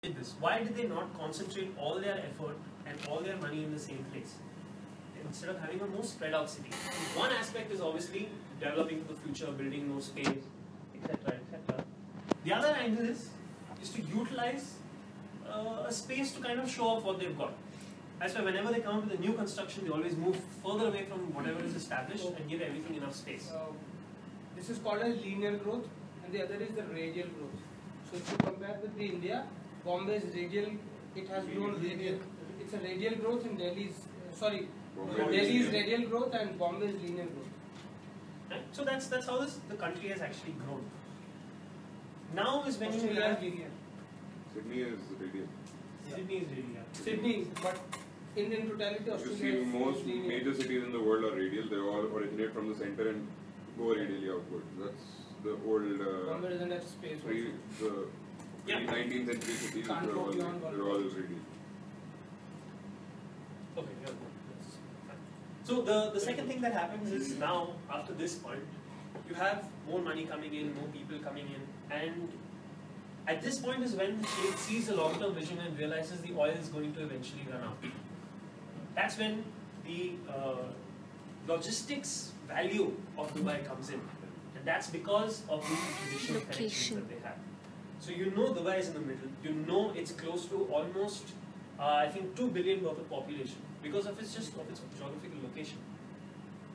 did this? Why did they not concentrate all their effort and all their money in the same place instead of having a more spread out city? One aspect is obviously developing for the future, building more space, etc., etc. The other angle is to utilize a space to kind of show off what they've got. That's why whenever they come up with a new construction, they always move further away from whatever is established and give everything enough space. This is called as linear growth, and the other is the radial growth. So if you compare with the India, Bombay's radial, it has grown radial. It's a radial growth, and Delhi's Delhi's radial growth and Bombay's linear growth. Right? So that's how the country has actually grown. Now is when Australia you have linear. Sydney is radial. Sydney is really Sydney, but in totality, You Australia see, is most linear. major cities in the world are radial. They all originate from the center and go radially outwards. That's the old Bombay doesn't have space. the 19th century cities. Can't They're go all beyond one. radial. Okay, yeah, that's fine. So the second thing that happens is now, after this point, you have more money coming in, more people coming in, and at this point is when the Sheikh sees a long-term vision and realizes the oil is going to eventually run out. That's when the logistics value of Dubai comes in, and that's because of the traditional connections that they have. So you know Dubai is in the middle, you know it's close to almost I think 2 billion worth of population because of its geographical location.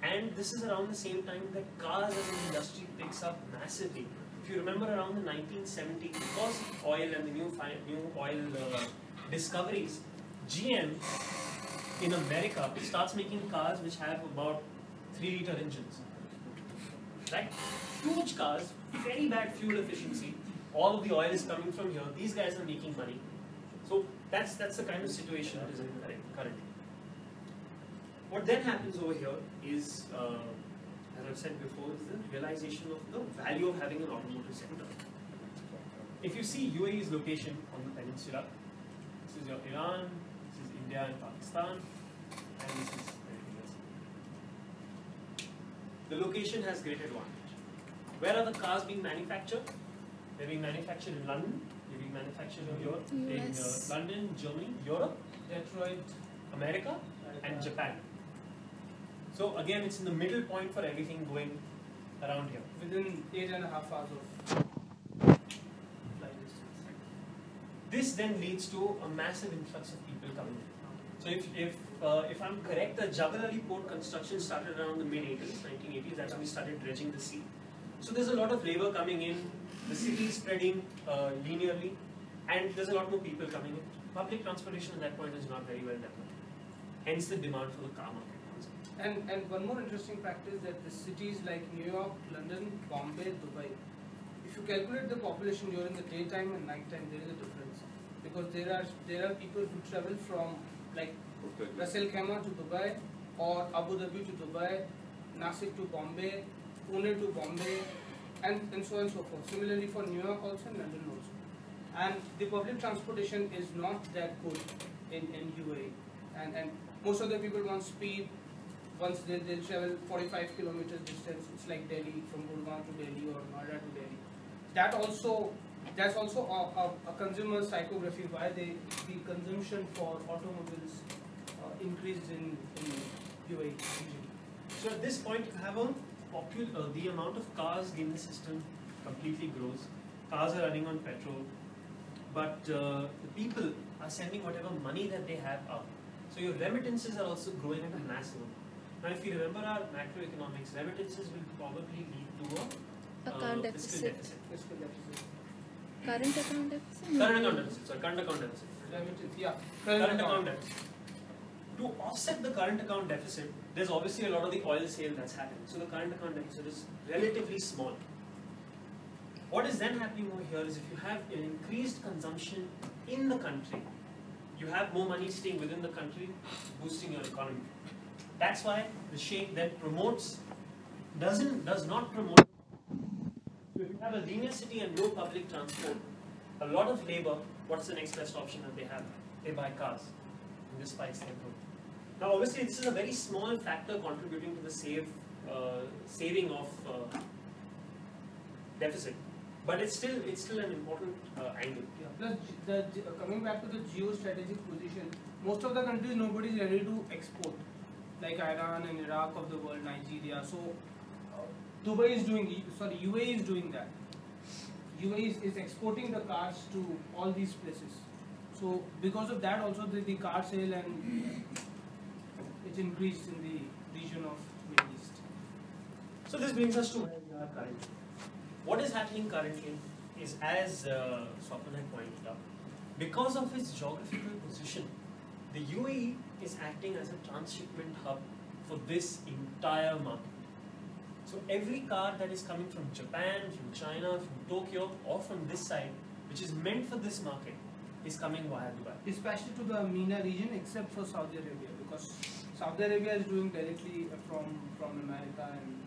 And this is around the same time that cars as an industry picks up massively. If you remember around the 1970s, because of oil and the new oil discoveries, GM in America starts making cars which have about 3-liter engines. Right? Huge cars, very bad fuel efficiency. All of the oil is coming from here. These guys are making money. So that's the kind of situation that is in currently. What then happens over here is, as I've said before, is the realization of the value of having an automotive sector. If you see UAE's location on the peninsula, this is your Iran, this is India and Pakistan, and this is everything else. The location has great advantage. Where are the cars being manufactured? They're being manufactured in London, they're being manufactured in Europe, in London, Germany, Europe, Detroit, America, and Japan. So again, it's in the middle point for everything going around here. Within 8.5 hours of flight distance. This then leads to a massive influx of people coming in. So if I'm correct, the Jebel Ali port construction started around the mid-80s, 1980s. That's when we started dredging the sea. So there's a lot of labor coming in. The city is spreading linearly, and there's a lot more people coming in. Public transportation at that point is not very well developed. Hence the demand for the car market. And one more interesting fact is that the cities like New York, London, Bombay, Dubai, if you calculate the population during the daytime and nighttime, there is a difference. Because there are people who travel from like Ras Al Khaimah to Dubai, or Abu Dhabi to Dubai, Nasik to Bombay, Pune to Bombay, and so on and so forth. Similarly for New York also and London also. And the public transportation is not that good in UAE. And most of the people want speed. Once they'll travel 45 kilometers distance, it's like Delhi, from Gurgaon to Delhi or Noida to Delhi. That's also a consumer psychography why the consumption for automobiles increased in UAE region. So at this point, you have the amount of cars in the system completely grows. Cars are running on petrol, but the people are sending whatever money that they have out. So your remittances are also growing at a massive amount. Now, if you remember our macroeconomics, remittances will probably lead to a fiscal deficit. Fiscal deficit. Current account deficit? Current account deficit, sorry, current account deficit. Remittance, yeah. Current account deficit. To offset the current account deficit, there's obviously a lot of the oil sale that's happening. So the current account deficit is relatively small. What is then happening over here is if you have an increased consumption in the country, you have more money staying within the country, boosting your economy. That's why the Sheikh then does not promote. So if you have a linear city and no public transport, a lot of labor, what's the next best option that they have? They buy cars. And this spikes their growth. Now obviously this is a very small factor contributing to the saving of deficit. But it's still an important angle. Yeah. Plus, coming back to the geostrategic position, most of the countries nobody is ready to export, like Iran and Iraq of the world, Nigeria. So Dubai is doing, sorry, UAE is doing that. UAE is exporting the cars to all these places. So because of that, also the car sale and it's increased in the region of Middle East. So this brings us to where we are currently. What is happening currently is, as Swapna had pointed out, because of its geographical position, the UAE is acting as a transshipment hub for this entire market. So every car that is coming from Japan, from China, from Tokyo, or from this side, which is meant for this market, is coming via Dubai. Especially to the MENA region, except for Saudi Arabia, because Saudi Arabia is doing directly from America and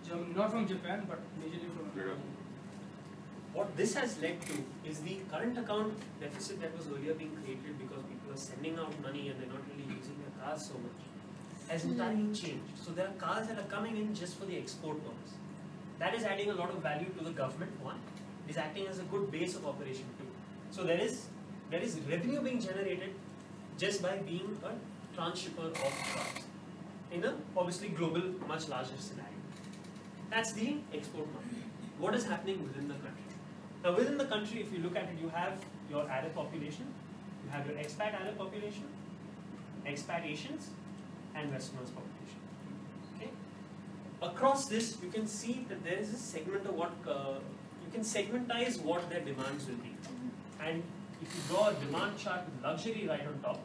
Germany, not from Japan, but majorly from America. What this has led to is the current account deficit that was earlier being created because people are sending out money and they're not really using their cars so much, has entirely changed. So there are cars that are coming in just for the export purpose. That is adding a lot of value to the government, one. It is acting as a good base of operation, two. So there is revenue being generated just by being a transhipper of cars in a obviously global, much larger scenario. That's the export market. What is happening within the country? Now within the country, if you look at it, you have your Arab population, you have your expat Arab population, expat Asians, and Westerners population. Okay. Across this, you can see that there is a segment of what you can segmentize what their demands will be. And if you draw a demand chart with luxury right on top,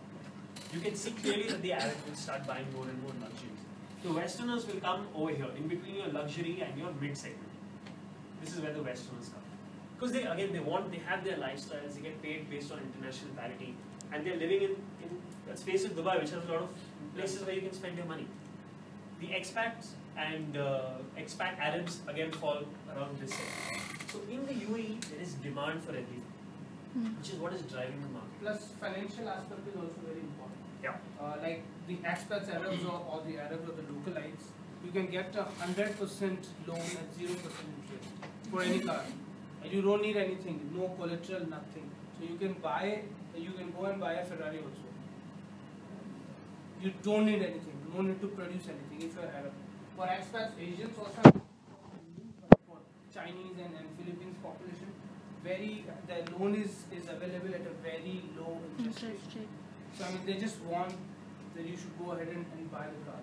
you can see clearly that the Arabs will start buying more and more luxuries. The Westerners will come over here, in between your luxury and your mid segment. This is where the Westerners come. Because they have their lifestyles, they get paid based on international parity, and they're living in let's face it, Dubai, which has a lot of places where you can spend your money. The expats and expat Arabs again fall around this segment. So in the UAE, there is demand for everything, which is what is driving the market. Plus, financial aspect is also very important. Yeah. Like the expats, Arabs, or the Arabs or the localites, you can get a 100% loan at 0% interest for any car. And you don't need anything, no collateral, nothing. So you can go and buy a Ferrari also. You don't need anything, no need to produce anything if you're Arab. For expats, Asians also, for Chinese and Philippines population, the loan is available at a very low interest rate. So I mean, they just want that you should go ahead and buy the car.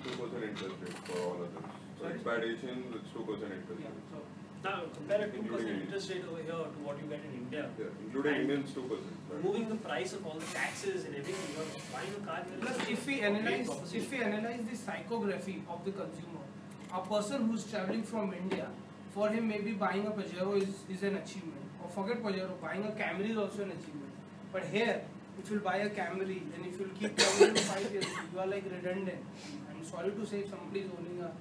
2% interest rate for all of them. So expat Asians, it's 2% interest rate. So now compare a 2% interest rate over here to what you get in India. Yeah, including Indians 2%. Right? Moving the price of all the taxes and everything, you're buying a car. plus, if we analyze the psychography of the consumer, a person who's traveling from India, for him maybe buying a Pajero is an achievement. Or forget Pajero, buying a Camry is also an achievement. But here, if you'll buy a Camry and if you'll keep traveling for 5 years, you are like redundant. I'm sorry to say if somebody is owning a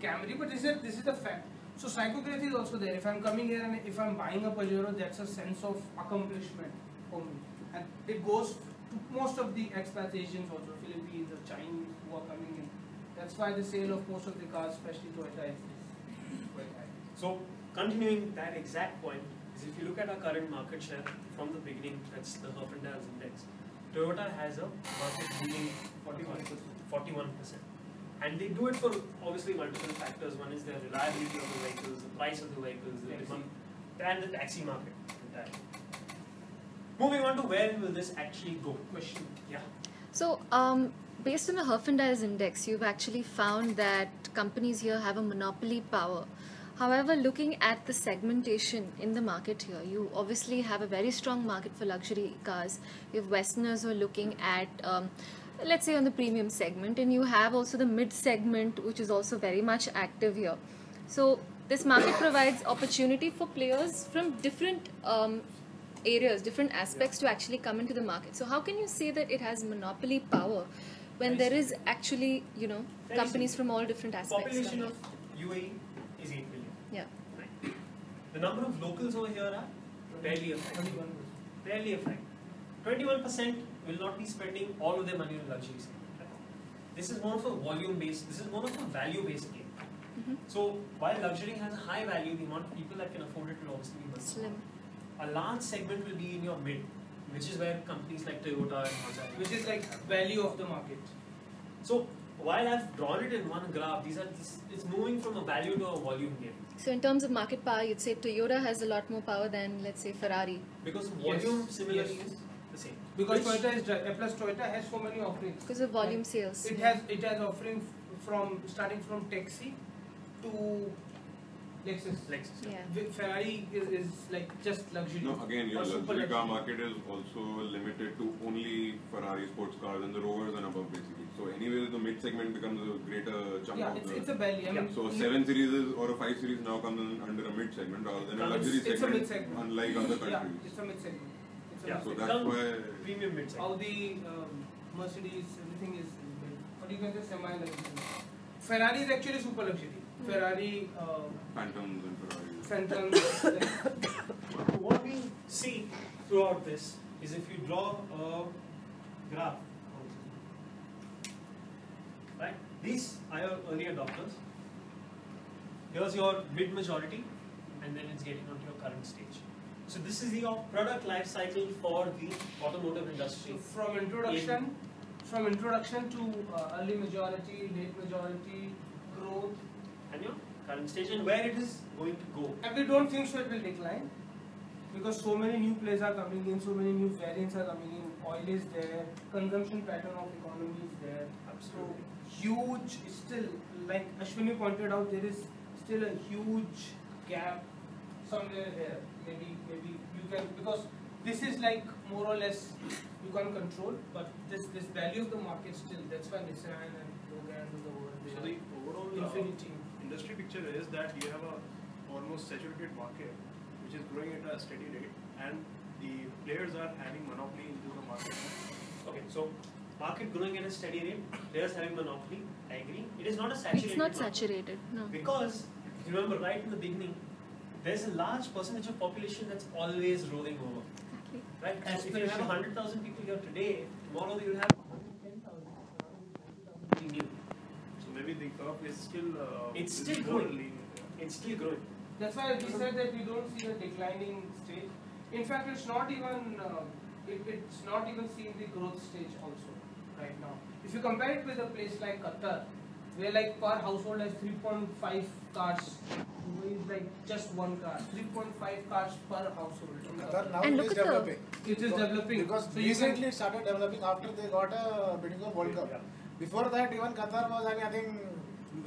Camry, but this is a fact. So psychography is also there. If I'm coming here and if I'm buying a Pajero, that's a sense of accomplishment for me. And it goes to most of the expats, Asians also, Philippines or Chinese who are coming in. That's why the sale of most of the cars, especially Toyota, is quite high. So continuing that exact point is, if you look at our current market share from the beginning, that's the Herfindahl's index. Toyota has a market leading 41%. And they do it for obviously multiple factors. One is the reliability of the vehicles, the price of the vehicles, the demand, and the taxi market. Moving on to where will this actually go? Question. Yeah. So, based on the Herfindahl's index, you've actually found that companies here have a monopoly power. However, looking at the segmentation in the market here, you obviously have a very strong market for luxury cars. You have Westerners who are looking at let's say on the premium segment, and you have also the mid segment, which is also very much active here. So this market provides opportunity for players from different areas, different aspects to actually come into the market. So how can you say that it has monopoly power when there is actually, companies from all different aspects? Population of UAE is 8 million. Yeah. Right. The number of locals over here are barely a fraction. 21% will not be spending all of their money on luxury segment. Right? This is more of a volume based, this is more of a value based game. So while luxury has a high value, the amount of people that can afford it will obviously be much Slim. smaller. A large segment will be in your mid, which is where companies like Toyota and Honda, Which is like value of the market. so while I've drawn it in one graph, it's moving from a value to a volume game. So in terms of market power, you'd say Toyota has a lot more power than, let's say, Ferrari. Because volume Yes, similarly yes. is the same. Because Which- Toyota is plus Toyota has so many offerings. Because of volume sales. It has offering from starting from taxi to Lexus. Lexus. Yeah. Ferrari is like just luxury. No, again, your Or super luxury car luxury. market is also limited to only Ferrari sports cars and the Rovers and above, basically. So anyway, the mid segment becomes a greater chunk Yeah, of it's the. a value. I mean, So a 7 series or a 5 series now comes under a mid segment rather than a Comes- luxury it's a segment, mid-segment. unlike other Yeah, countries. it's a mid segment. It's a Yeah, So it that's comes why. premium mid segment. Audi, Mercedes, everything is mid. What you can say semi-luxury. Ferrari is actually super luxury. Ferrari, Phantoms and Ferraris. Phantom. What we see throughout this is if you draw a graph, right? These are your early adopters. Here's your mid-majority, and then it's getting onto your current stage. So this is your product life cycle for the automotive industry. So from introduction to early majority, late majority, growth, And your current stage and where it is going to go. and we don't think so it will decline because so many new players are coming in, so many new variants are coming in. Oil is there, consumption pattern of economy is there. So huge still, like Ashwini pointed out, there is still a huge gap somewhere here. Maybe you can, because this is like more or less you can control, but this value of the market still. That's why Nissan and Logan and the world. So the overall Infinity. industry picture is that you have a almost saturated market which is growing at a steady rate, and the players are having monopoly into the market. Okay, so market growing at a steady rate, players having monopoly, I agree. It is not a saturated It's not market. saturated, no. Because, if you remember right in the beginning, there's a large percentage of population that's always rolling over. Exactly. Right? So if you have Aspiration. 100,000 people here today, tomorrow you'll have 110,000 being new. So maybe the curve is still It's is still more growing. linear. It's still growing. That's why we said that we don't see a declining stage. In fact, it's not even seeing the growth stage also right now. If you compare it with a place like Qatar, where like per household has 3.5 cars, Dubai is like just one car, 3.5 cars per household. Qatar now And it look is at the- developing. It is developing. Because So you recently can- it started developing after they got a bidding of World Cup. Yeah. Before that, even Qatar was having, I think,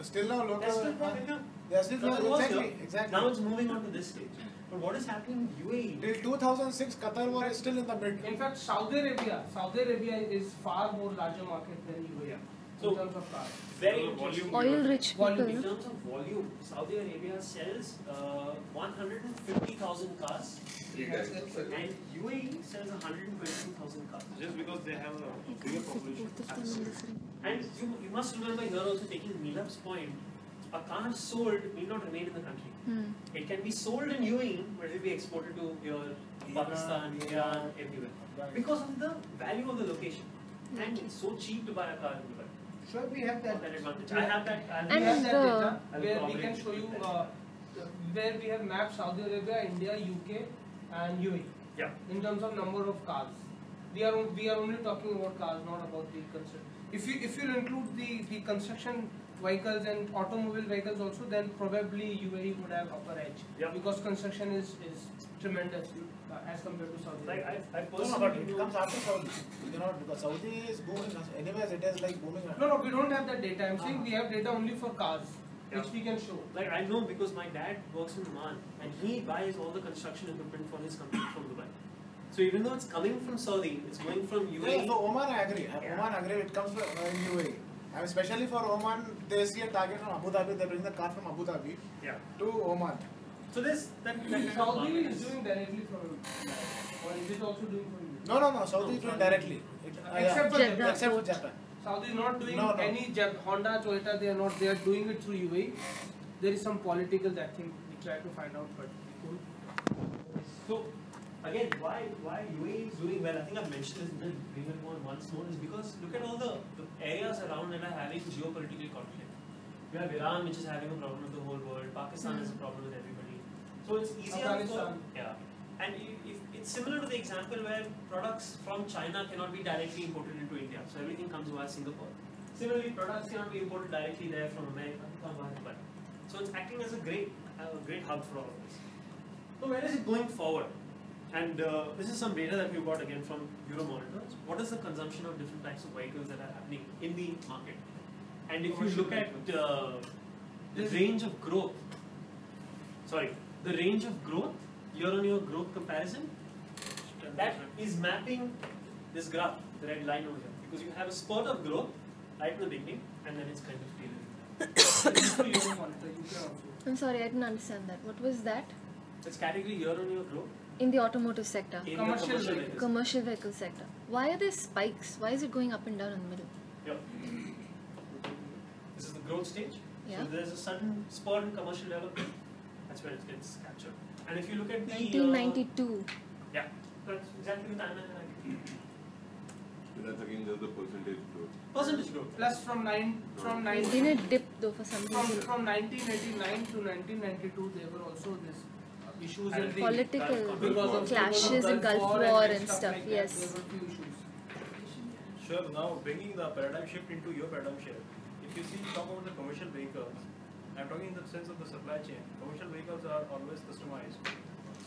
still no local. That's still growing, yeah. They are still Qatar was exactly, here. exactly. Now it's moving on to this stage. But what is happening in UAE? Till 2006, Qatar was still in the mid. In fact, Saudi Arabia is far more larger market than UAE So- in terms of cars. Very So the volume- interesting. Oil-rich people, Volume. In no? terms of volume, Saudi Arabia sells 150,000 cars and UAE sells 122,000 cars. Just because they have a bigger population. And you must remember here also taking Neelab's point, a car sold need not remain in the country. It can be sold in UAE, but it will be exported to your Pakistan, Iran, everywhere. Because of the value of the location. And it's so cheap to buy a car in Dubai. Sure, we have that. That advantage. I have that. We And have that the- data I'll where we corroborate can show you with that. where we have mapped Saudi Arabia, India, UK, and UAE Yeah. in terms of number of cars. We are only talking about cars, not about the construction. If you include the construction vehicles and automobile vehicles also, then probably UAE would have upper edge. Yeah. Because construction is tremendous as compared to Saudi Like Arabia. I No, personally but it comes after Saudi. You know, because Saudi is booming. Anyways, it is like booming. No, we don't have that data. I'm saying we have data only for cars, which Yeah. we can show. Like I know because my dad works in Oman and he buys all the construction equipment for his company from Dubai. So even though it's coming from Saudi, it's going from Yeah, UAE. for Oman, I agree. Yeah. Oman, I agree. It comes from in UAE. And especially for Oman, they see a target from Abu Dhabi. They bring the car from Abu Dhabi Yeah. to Oman. So this that kind of Saudi market is doing directly from or is it also doing from you? No. Saudi is doing directly. Except for Jeddah. Japan. Except for Japan. Saudi is not doing No. any Honda, Toyota. They are not. They are doing it through UAE. There is some political that thing we try to find out, but we couldn't. So again, why UAE is doing well? I think I've mentioned this in the previous one once more is because look at all the areas around that are having geopolitical conflict. You have Iran, which is having a problem with the whole world. Pakistan has a problem with everybody. So it's easier for Afghanistan. And if it's similar to the example where products from China cannot be directly imported into India. So everything comes via Singapore. Similarly, products cannot be imported directly there from America. They come via Dubai. So it's acting as a great hub for all of this. So where is it going forward? And this is some data that we got again from Euromonitor. What is the consumption of different types of vehicles that are happening in the market? And if you look at the range of growth, year-on-year growth comparison, that is mapping this graph, the red line over here. Because you have a spurt of growth right in the beginning, and then it's kind of tailoring. I'm sorry, I didn't understand that. What was that? It's category year-on-year growth. In the automotive sector, In Commercial the commercial vehicles. vehicles. commercial vehicle sector. Why are there spikes? Why is it going up and down in the middle? Yeah. This is the growth stage. Yeah. So there's a sudden spurt in commercial development. That's where it gets captured. And if you look at the 1992. yeah, that's exactly the timeline that I give. That's again just the percentage growth. Percentage growth. Plus from There's been a dip though for some reason. from 1989 to 1992, there were also these issues in the Political because of clashes in Gulf War and stuff. like that, Yes. there were few issues. Sure, now bringing the paradigm shift into your paradigm shift, if you talk about the commercial vehicles, I'm talking in the sense of the supply chain. Commercial vehicles are always customized.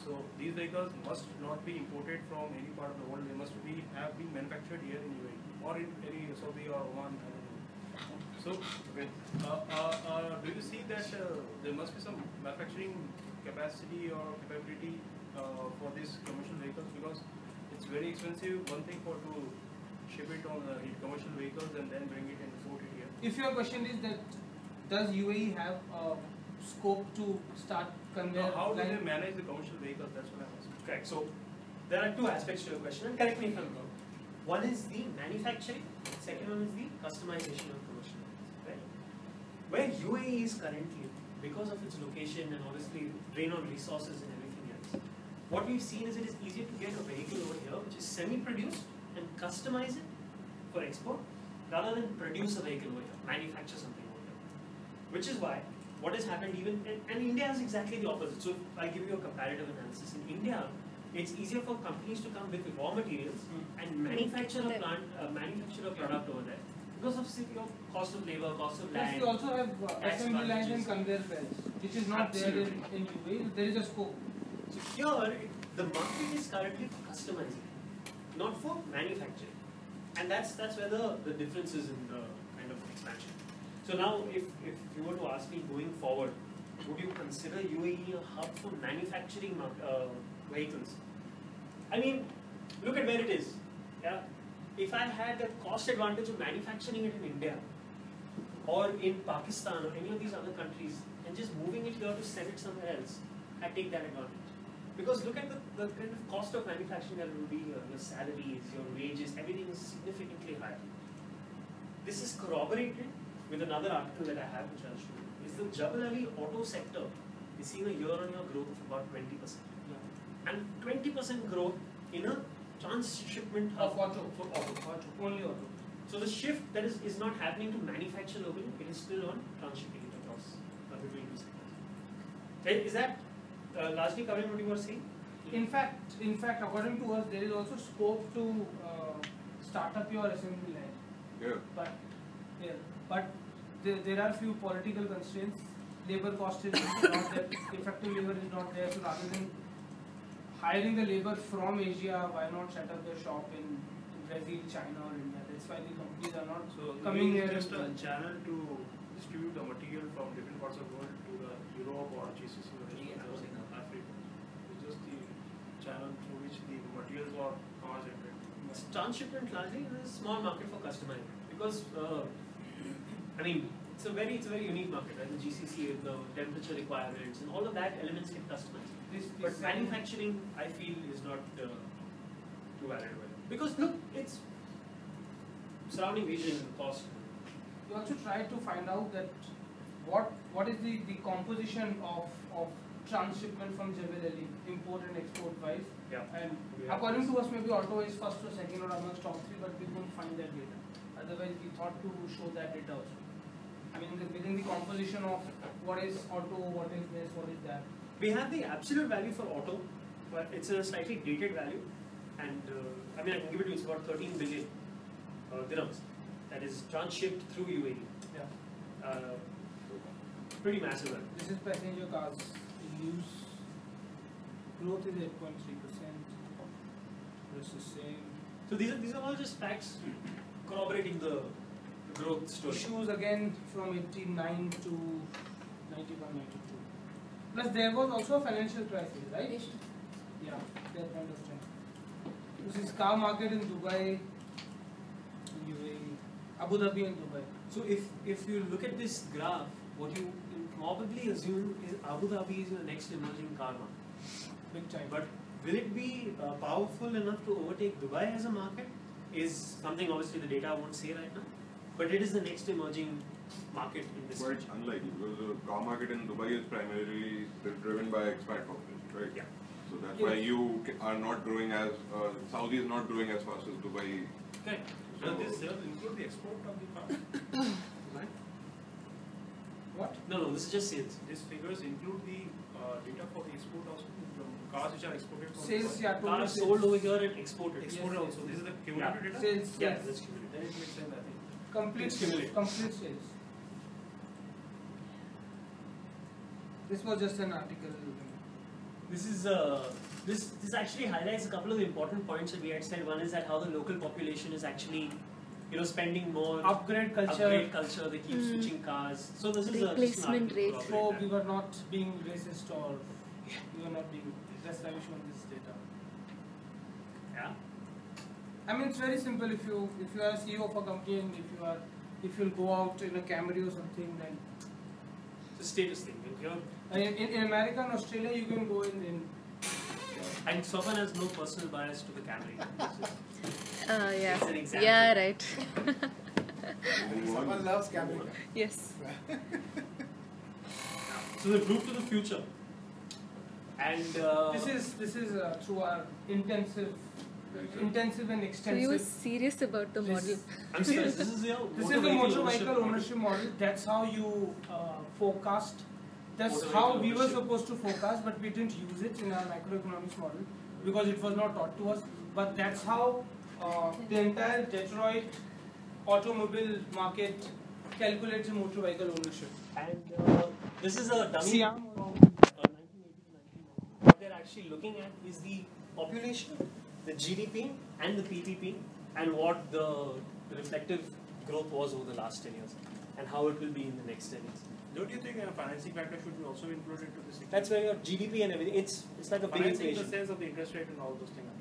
So these vehicles must not be imported from any part of the world. They must have been manufactured here in UAE or in any Saudi or Oman. I don't know. So, do you see that there must be some manufacturing capacity or capability for these commercial vehicles, because it's very expensive. One thing to ship it on commercial vehicles and then bring it and import it here. If your question is that does UAE have scope to start conveyor How do they line? manage the commercial vehicles? That's what I'm asking. Correct. So there are two aspects to your question, and correct me if I'm wrong. One is the manufacturing, second one is the customization of commercial vehicles. Right? Where UAE is currently, because of its location and obviously drain on resources and everything else, what we've seen is it is easier to get a vehicle over here which is semi-produced and customize it for export rather than produce a vehicle over here, manufacture something over here. Which is why what has happened even, and India is exactly the opposite. So if I give you a comparative analysis, in India, it's easier for companies to come with raw materials and manufacture a plant, manufacture a product over there because of your cost of labor, cost of Plus, land. we also have tax assembly lines and advantages. conveyor belts, which is not there in UAE. There is a scope. So here, the market is currently for customizing, not for manufacturing, and that's where the difference is in the kind of expansion. So now, if you were to ask me going forward, would you consider UAE a hub for manufacturing vehicles? I mean, look at where it is. Yeah, if I had the cost advantage of manufacturing it in India or in Pakistan or any of these other countries and just moving it here to sell it somewhere else, I take that advantage. Because look at the kind of cost of manufacturing that will be here. Your salaries, your wages, everything is significantly higher. This is corroborated with another article that I have, which I'll show you. Is the Jebel Ali auto sector is seeing a year-on-year growth of about 20%. And 20% growth in a transshipment Of auto. for auto. Only auto. So the shift that is not happening to manufacture locally, it is still on transshipping it across between two sectors. Okay, is that largely covering what you were saying? In fact, according to us, there is also scope to start up your assembly line. Yeah. But there are few political constraints. Labor cost is not there. Effective labor is not there. So rather than hiring the labor from Asia, why not set up their shop in Brazil, China, or India? That's why the companies are not coming here. Just a channel to distribute the material from different parts of the world to the Europe or GCC or Africa. It's just the channel through which the materials are generated. Transshipment largely is a small market for customizing because I mean it's a very unique market, right? The GCC, the temperature requirements, and all of that elements get customized. But manufacturing, I feel, is not too valid because look, it's surrounding region cost. We also try to find out that what is the composition of transshipment from Jebel Ali, import and export wise. Yeah. And according to us, maybe auto is first or second or amongst top three, but we couldn't find that data. Otherwise, we thought to show that data also. I mean, within the composition of what is auto, what is this, what is that. We have the absolute value for auto, but it's a slightly dated value, and I mean I can give it to you. It's about 13 billion dirhams that is transshipped through UAE. Yeah. Pretty massive value. This is passenger cars in use. Growth is 8.3%. Rest is same. So these are all just facts corroborating the growth story. Issues again from 89 to 91, 92. Plus there was also a financial crisis, right? Yeah, that kind of thing. This is car market in Dubai, UAE, Abu Dhabi and Dubai. So if you look at this graph, what you probably assume is Abu Dhabi is the next emerging car market. Big time. But will it be powerful enough to overtake Dubai as a market? Is something obviously the data won't say right now. But it is the next emerging market in this Quite region. unlikely because the car market in Dubai is primarily driven by expat population, right? Yeah. So that's why you are not growing as Saudi is not growing as fast as Dubai. Okay. So Does this include the export of the car? What? No, this is just sales. These figures include the data for the export also, the cars which are exported from Sales, Dubai? yeah, total Cars sales. sold over here and exported. Exported Yes, also. yes. This is the cumulative data? Sales, Yeah, yes. that's cumulative. Then it makes sense, I think. Complete It's sales. cumulative. Complete sales. This was just an article. This is this actually highlights a couple of important points that we had said. One is that how the local population is actually, spending more. Upgrade culture. Upgrade culture. They keep switching cars. So this is Replacement just an rate. article to So corroborate we that. were not being racist or we were not being. That's why we showed this data. Yeah. I mean, it's very simple. If you are a CEO of a company and if you'll go out in a Camry or something, then It's a status thing. in America and Australia you can go in. And Sofan has no personal bias to the Camry. Yeah. It's an example. Yeah, right. Someone loves Camry. Yes. So the group to the future. And This is through our intensive and So you were extensive. serious about the model. I'm serious. This is your This is the motor vehicle ownership model. That's how you forecast. That's Motor how vehicle we were ownership. supposed to forecast, but we didn't use it in our macroeconomics model because it was not taught to us. But that's how the entire Detroit automobile market calculates motor vehicle ownership. And this is a dummy. Siam. 1980 What they're actually looking at is the population, the GDP, and the PPP, and what the reflective growth was over the last 10 years, and how it will be in the next 10 years. Don't you think a financing factor should be also included into this? That's where your GDP and everything. It's like a big Financing in the inflation. sense of the interest rate and all those things.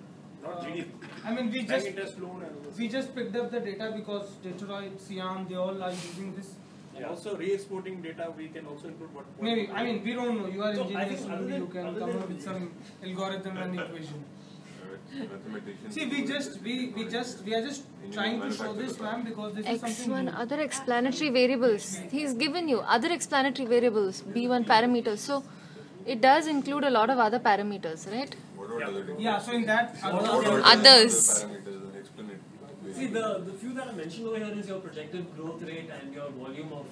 Not GDP. I mean, we Bank just interest loan and all those we just picked up the data because Detroit, Siam, they all are using this. And also re-exporting data, we can also include what Maybe, I mean, we don't know. You are So, I engineers, think so other maybe than- you can other come than- up with some algorithm and equation. Mathematicians. See, we are just trying to show this, ma'am, because this is something X1 new. other explanatory variables. He's given you other explanatory variables, B1 parameters. So it does include a lot of other parameters, right? What about other things? Yeah, so in that, What about Others. parameters and explanatory? See, the few that are mentioned over here is your projected growth rate and your volume of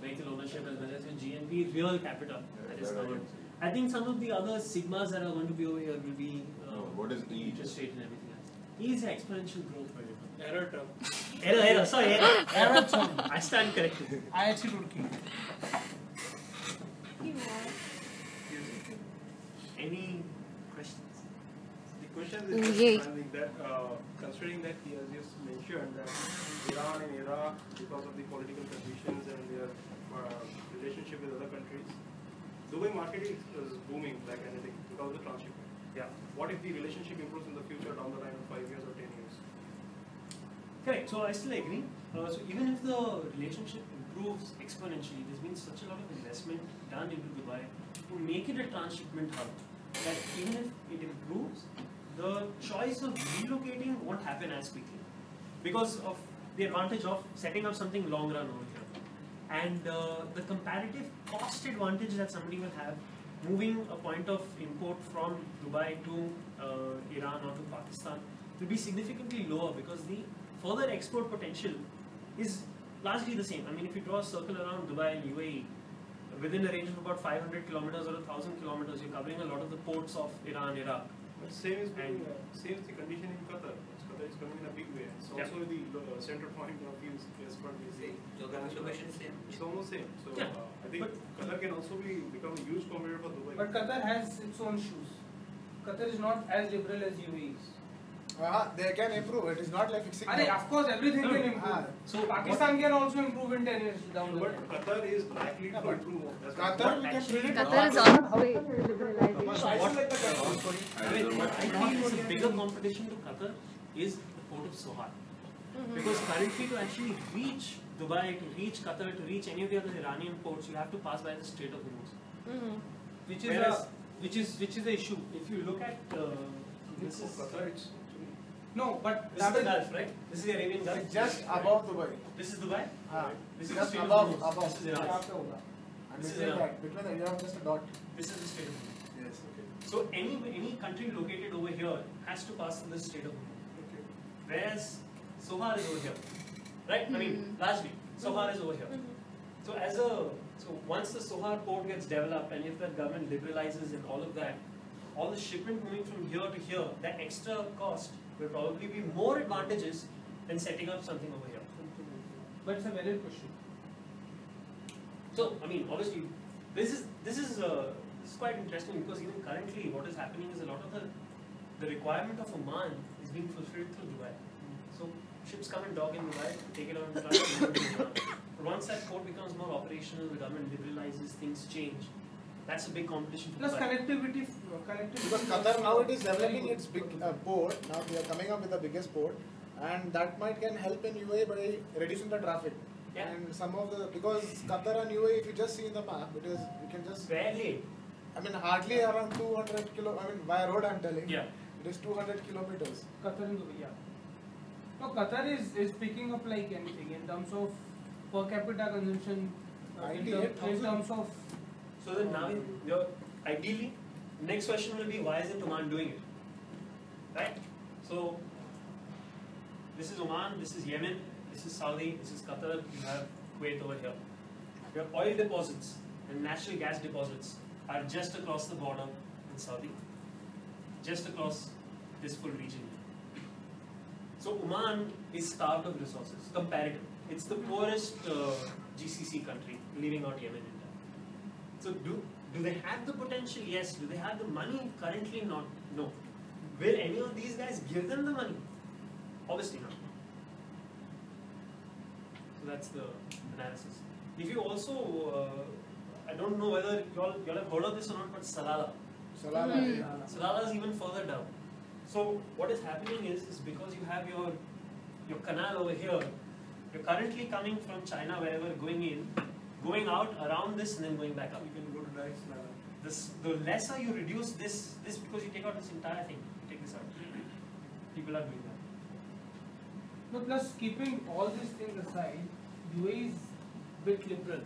vehicle ownership as well as your GNP, real capita that is covered. I think some of the other sigmas that are going to be over here will be What is E? interest rate and everything else. E is the exponential growth variable. error term. Error, sorry, error. error term. I stand corrected. IIT Roorkee. Any questions? The question Yay. is expanding that, considering that he has just mentioned that Iran and Iraq, because of the political conditions and their relationship with other countries, Dubai market is booming like anything because of the transshipment. Yeah. What if the relationship improves in the future down the line of 5 years or 10 years? Correct. So I still agree. So even if the relationship improves exponentially, there's been such a lot of investment done into Dubai to make it a transshipment hub that even if it improves, the choice of relocating won't happen as quickly because of the advantage of setting up something long run over here. And the comparative cost advantage that somebody will have moving a point of import from Dubai to Iran or to Pakistan will be significantly lower because the further export potential is largely the same. I mean, if you draw a circle around Dubai and UAE, within a range of about 500 kilometers or 1,000 kilometers, you're covering a lot of the ports of Iran, Iraq. But same is the condition in Qatar. Qatar is coming in a big way. It's also the center point of view as far as the Location is same. It's almost same. So Yeah. I think Qatar can also become a huge competitor for Dubai. But Qatar has its own shoes. Qatar is not as liberal as UAE is. They can improve. It is not like fixing. Of course, everything can improve. So Pakistan can also improve in 10 years down the But line. Qatar is likely to improve. That's what- Qatar, we can Actually, predict. Qatar is on its way to liberalization. So what I feel is a bigger competition to Qatar is the port of Sohar. Because currently to actually reach Dubai, to reach Qatar, to reach any of the other Iranian ports, you have to pass by the Strait of Hormuz. Which is Whereas- which is the issue. If you look at this is Qatar, it's No, but this is the Gulf, right? This is the Arabian Gulf. It's just above Dubai. This is Dubai. This is the Just Strait of above, Hormuz. above. This is Iran. And This is between Iran. that, between that, you have just a dot. This is the Strait of Hormuz. Yes. So any country located over here has to pass through the Strait of Hormuz. Whereas Sohar is over here, right? I mean, largely Sohar is over here. So once the Sohar port gets developed, and if the government liberalizes and all of that, all the shipment moving from here to here, that extra cost will probably be more advantages than setting up something over here. But it's a valid question. So I mean, obviously, this is quite interesting because even currently, what is happening is a lot of the requirement of Oman is being fulfilled through Dubai. So ships come and dock in Dubai, take it on the truck, and move to Oman. But once that port becomes more operational, the government liberalizes, things change. That's a big competition for Plus Dubai. connectivity. Because Qatar now it is developing its big port. Now we are coming up with the biggest port, and that might can help in UAE by reducing the traffic. Yeah. And some of the because Qatar and UAE, if you just see in the map, it is you can just. Barely. I mean, hardly around 200 kilo. I mean, by road I'm telling. Yeah. It is 200 kilometers. Qatar and Dubai, yeah. No, Qatar is picking up like anything in terms of per capita consumption, in 98,000. terms of. So then now, ideally, next question will be why isn't Oman doing it? Right? So this is Oman, this is Yemen, this is Saudi, this is Qatar, you have Kuwait over here. Your oil deposits and natural gas deposits are just across the border in Saudi, just across this full region. So Oman is starved of resources, comparatively. It's the poorest GCC country, leaving out Yemen and that. So do they have the potential? Yes. Do they have the money? Currently not. No. Will any of these guys give them the money? Obviously not. So that's the analysis. If you also, I don't know whether y'all have heard of this or not, but Salalah. Salalah is even further down. So what is happening is because you have your canal over here, you're currently coming from China wherever going in, going out around this and then going back up. you can go to direct The lesser you reduce this because you take out this entire thing, you take this out. People are doing that. No, plus keeping all these things aside, UAE is a bit liberal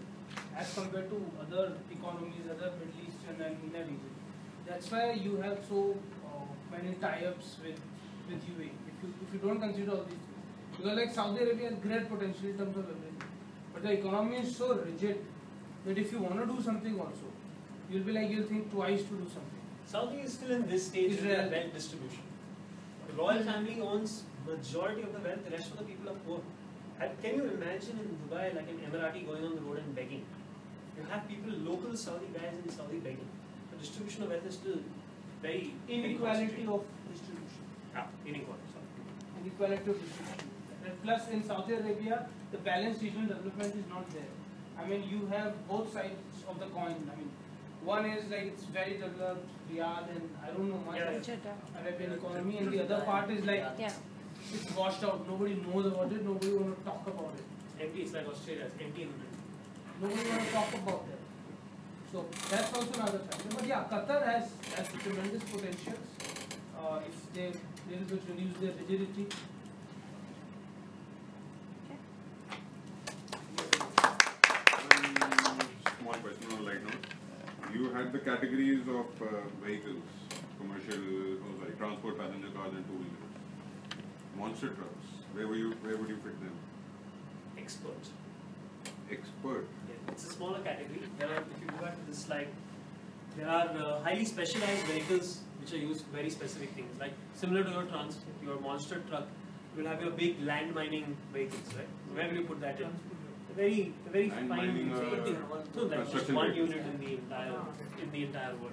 as compared to other economies, other Middle Eastern and MENA region. That's why you have so many tie-ups with UAE. If you don't consider all these things, because like Saudi Arabia has great potential in terms of everything, but the economy is so rigid that if you want to do something also, you'll think twice to do something. Saudi is still in this stage of Israel. wealth distribution. The royal family owns majority of the wealth, the rest of the people are poor. And can you imagine in Dubai like an Emirati going on the road and begging? You have people, local Saudi guys in Saudi begging. The distribution of wealth is still very Inequality of distribution. Inequality, sorry. Inequality of distribution. And plus in Saudi Arabia, the balanced regional development is not there. I mean, you have both sides of the coin. I mean, one is like it's very developed, Riyadh, and I don't know much of Arabian economy, and the other part is like it's washed out. Nobody knows about it. Nobody want to talk about it. Empty, it's like Australia, it's empty in the middle. Nobody want to talk about that. So that's also another factor. But yeah, Qatar has tremendous potentials if they little bit reduce their rigidity. Small question on a light note. You had the categories of vehicles, transport passenger cars and two-wheelers. Monster trucks. Where would you fit them? Expert. Expert. Yeah, it's a smaller category. There are, if you go back to this slide, there are highly specialized vehicles which are used for very specific things. Like similar to your monster truck, you will have your big land mining vehicles, right? Where will you put that in? A very Land fine mining, so like just construction one vehicles. unit in the entire world.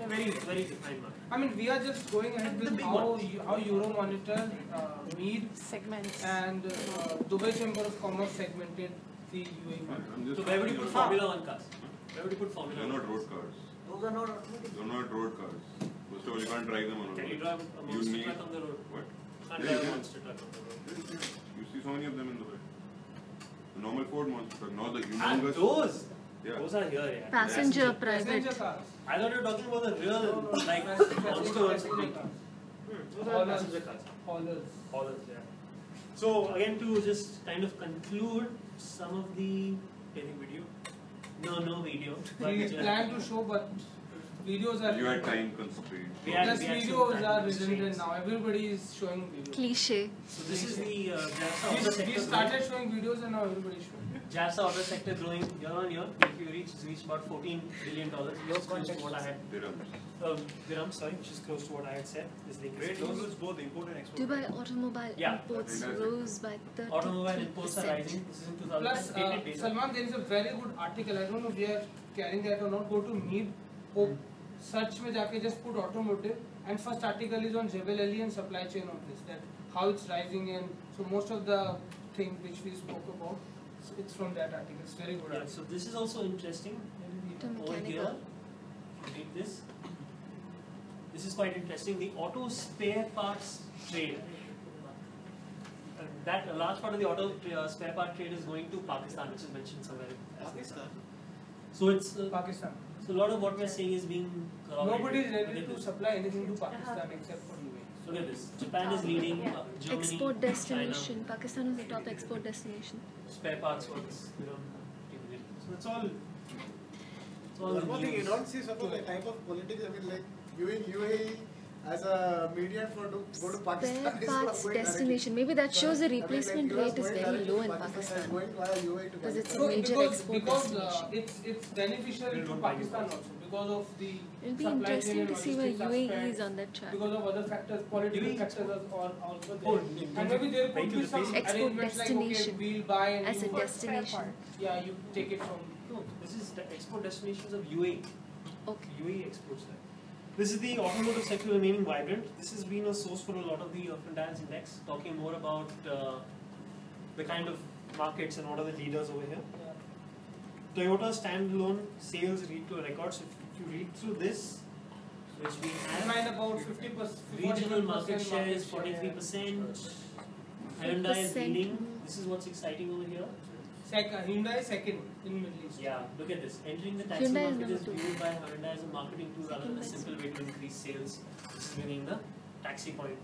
A very defined market. I mean, we are just going ahead The with big how, ones. how Euromonitor, Mead, Segments. and Dubai Chamber of Commerce segmented the UAE market. I'm just So where would you put asking Formula One cars? Where would you put Formula They're One? not road cars. Those are not automatic. They're not road cars. First of all, you can't drive them on a Can you road. drive a You monster need truck on the road? what? Can't Yeah, drive you a can. monster truck on the road. You see so many of them in Dubai. The normal Ford monster truck, not the And humongous. those! Yeah. Those are here, yeah. Passenger Passenger private. cars. I thought you were talking about the real, like, Passenger monster ones. passenger cars. Those are passenger cars. Haulers. Haulers, yeah. So, again, to just kind of conclude some of the. Any video? No video. But, We plan to show, but videos are. You had time constraints. We had- Plus some videos time are constraints. redundant now. Everybody is showing videos. Cliche. So, this is the JASA auto We sector. started showing videos and now everybody is showing. JASA auto sector growing year on year. If you reach about $14 billion, which is close to what I had. Dirham, sorry, which is close to what I had said. This link is Trade close. includes both import and export. Dubai automobile Yeah. imports That's rose by 33%. Automobile imports are rising. This is in Plus, 2008 data. Salman, there is a very good article. I don't know if we are carrying that or not. Go to Mead, search में जाके just put automotive, and first article is on Jebel Ali and supply chain on this. That how it's rising, and so most of the thing which we spoke about, it's from that article. It's very good. Yeah, article. so this is also interesting. To Over mechanical. here, read this. This is quite interesting. The auto spare parts trade. That a large part of the auto spare part trade is going to Pakistan, which is mentioned somewhere. Pakistan. So it's Pakistan. so a lot of what we're saying is being corroborated. Nobody is Look ready at to this. supply anything to Pakistan except for UAE. Look at this. Japan is leading. Germany, Export China, destination. Pakistan is the top export destination. spare parts for this. So it's all. It's all One more thing, you news. don't see some of the type of politics. I mean, like viewing UAE as a medium for to go to Pakistan. Spare is parts going directly. destination. Maybe that shows the I mean, like, replacement US rate is going very directly low to in Pakistan, Pakistan. Going via UAE to Because it's Pakistan. a major export because destination. it's beneficial They to don't buy new Pakistan cars. also because of the It'll be supply chain interesting and to see where logistics UAE aspects, is on that chart. because of other factors, political UAE factors are also Oh, there. And maybe there could vehicle be some replacement. Export arrangements like, okay, destination we'll buy and as a you, destination. yeah, you take it from. No, this is the export destinations of UAE. Okay. UAE exports that. This is the automotive sector remaining vibrant. This has been a source for a lot of the Finance Index, talking more about the kind of markets and what are the leaders over here. Toyota standalone sales read to a record. So if you read through this, which we Mine have, about 50%. regional market 41% share is market share. 43%. Hyundai is 50%. leading. This is what's exciting over here. Hyundai is second in Middle East. Yeah, look at this. Entering the taxi Hyundai is market is number 2. viewed by Hyundai as a marketing tool rather than a Second simple way to increase sales. This is bringing the taxi point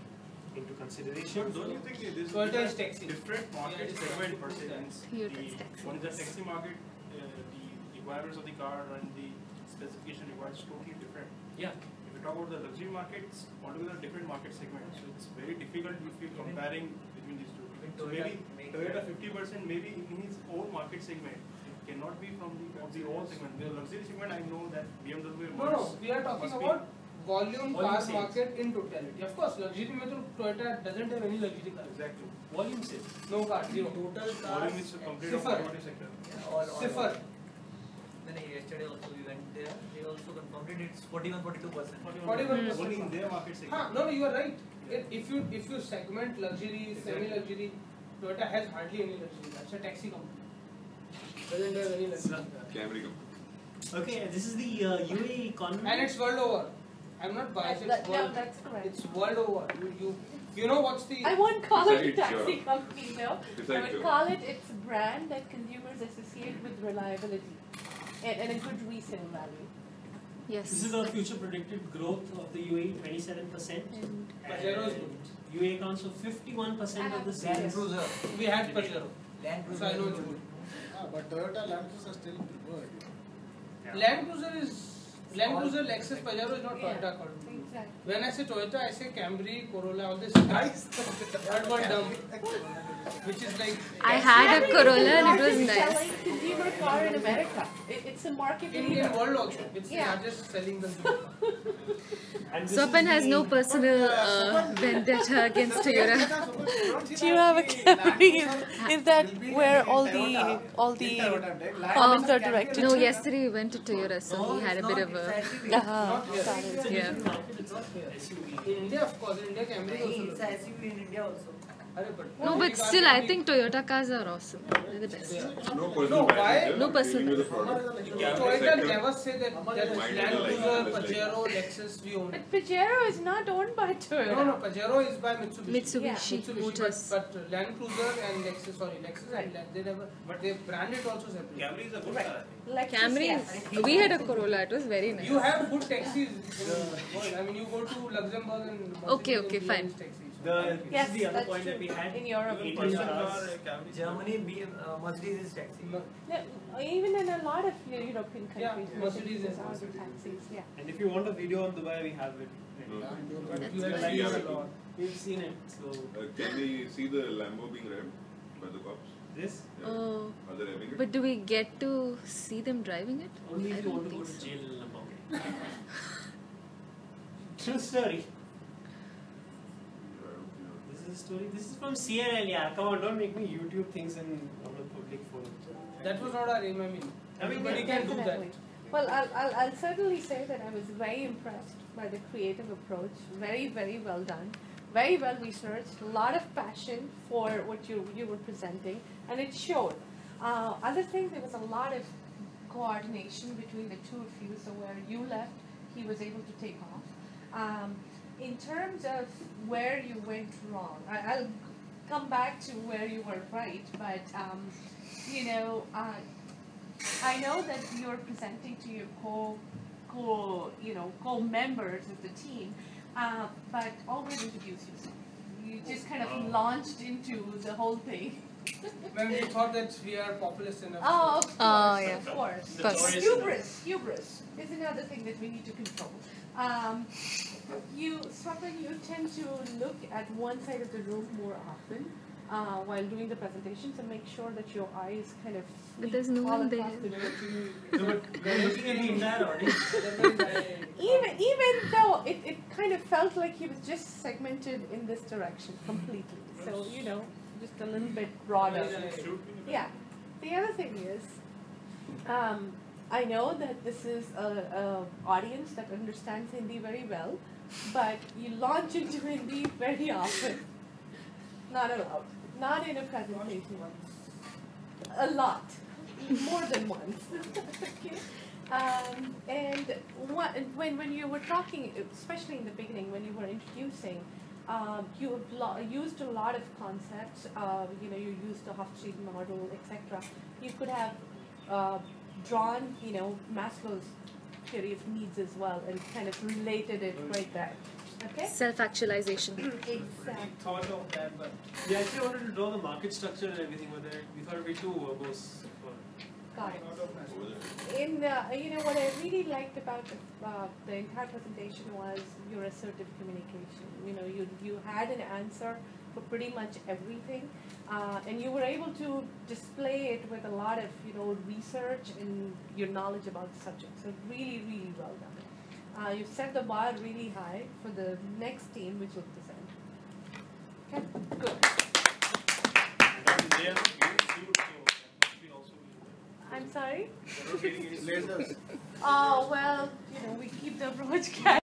into consideration. But don't you think this Toyota is taxi. different market Yeah, segment it's per se? taxi. Here The- it's taxi. One is the taxi market, the requirements of the car and the specification required is totally different. Yeah, If you talk about the luxury markets, altogether different market segments. So it's very difficult if you're comparing between these two. Even So Toyota maybe makes Toyota that. 50% maybe in his own market segment. It cannot be from the all segment. The luxury segment, I know that BMW. No, we are talking must be- about volume car sales. market in totality. Of course, luxury mein to Toyota doesn't have any luxury cars. Exactly. volume sales. No car, zero. Total cars. Volume is complete Sifar. automotive sector. Yeah, all. Sifar. Then yesterday also we went there. They also confirmed it. It's 41-42%. 41%. Only in their market segment. No, you are right. If you segment luxury, semi-luxury, Toyota has hardly any luxury. That's a taxi company. Doesn't have any luxury. Camry company. Okay, this is the UAE economy. And it's world over. I'm not biased. It's world. that's correct. It's world over. You know what's the? I won't call it a Besides, taxi company now. I Besides, would call it its brand that consumers associate with reliability and a good resale value. This Yes. is our future predicted growth of the UAE, 27%. And Pajero is good. UAE accounts for 51% of the Land sales. Cruiser. We had Pajero. Land So I Cruiser. know is it's good. good. But Toyota Land Cruiser still preferred. Yeah. Land Cruiser, Lexus, Pajero is not Yeah. Toyota according to me. Exactly. When I say Toyota, I say Camry, Corolla, all this guys. That word dumb. Which is like. I had a Corolla and it was Largest nice. selling consumer car in America. It's a market leader. Indian world also. It's Yeah. the largest selling consumer car. And this Swapan is has the- no personal vendetta against Toyota. Do you have a Camry? Is that where all the comments are directed No, to? yesterday we went to Toyota, so we had a bit of a. Uh-huh. It's a Yeah. different market, it's not SUV. In India, of course, in India, Camry is also. It's a SUV in India also. No, but still, I think Toyota cars are awesome. They're the best. No personal why? bias, No just personal dealing with the product. Toyota sector. never say that Land Cruiser, Pajero, Lexus, we own it. But Pajero is not owned by Toyota. No, Pajero is by Mitsubishi. Mitsubishi Motors. But Land Cruiser and Lexus, Lexus Right. and Land, they never, but they brand it also separately. Camry is a good Right. car, I think. Lexus, Camry, yes. we had a Corolla, it was very nice. You have good taxis in the world. I mean, you go to Luxembourg and Okay, Mercedes and fine. BMW taxis. This Yes, is the other that's point that true. we had. In Europe. In Person Indian car, cars. Camry. Germany, Mercedes is taxi. Yeah, even in a lot of European Yeah, countries, Mercedes Mercedes is are Mercedes. taxis. Yeah. And if you want a video on Dubai, we have it. No. You have Like seen Yeah. a lot. We've seen it. So Can we see the Lambo being revved by the cops? this Yeah. Oh, Are they revving it? but do we get to see them driving it? only I if you don't want to go think to so. jail in Lamborghini. True story. This is a story. This is from CNN. Yeah, come on, don't make me YouTube things on the public forum. That was not our aim. I mean, everybody can do that. Definitely. Well, I'll certainly say that I was very impressed by the creative approach. Very, very well done. Very well researched. A lot of passion for what you were presenting, and it showed. Other things, there was a lot of coordination between the two of you. So where you left, he was able to take off. In terms of where you went wrong, I'll come back to where you were right, but I know that you're presenting to your co-members of the team, but always introduce yourself. You just kind of launched into the whole thing. When we thought that we are populous enough. Oh, of course, Oh, yeah. of course. Notorious Hubris is another thing that we need to control. Swapan, you tend to look at one side of the room more often while doing the presentation, so make sure that your eyes kind of But there's no all one across there. the room. No, but we're looking at the entire audience. Even though it kind of felt like he was just segmented in this direction completely. So, just a little bit broader. Yeah. The other thing is, I know that this is a audience that understands Hindi very well, but you launch into Hindi very often. Not allowed. Not in a presentation. A lot. More than once. Okay. And when you were talking, especially in the beginning, when you were introducing, you used a lot of concepts. You used the Hofstede model, etc. You could have drawn, Maslow's theory of needs as well, and kind of related it right there. Okay. Self-actualization. Exactly. Thought of that, but We actually wanted to draw the market structure and everything, but we thought it'd be too verbose. Got it. not of Maslow. In what I really liked about the entire presentation was your assertive communication. You had an answer for pretty much everything, and you were able to display it with a lot of research and your knowledge about the subject. So really, really well done. You set the bar really high for the next team, which will present. Okay, good. And they are not getting sued, so that must be also. I'm sorry. They're not getting any sued. Oh well, we keep the approach casual.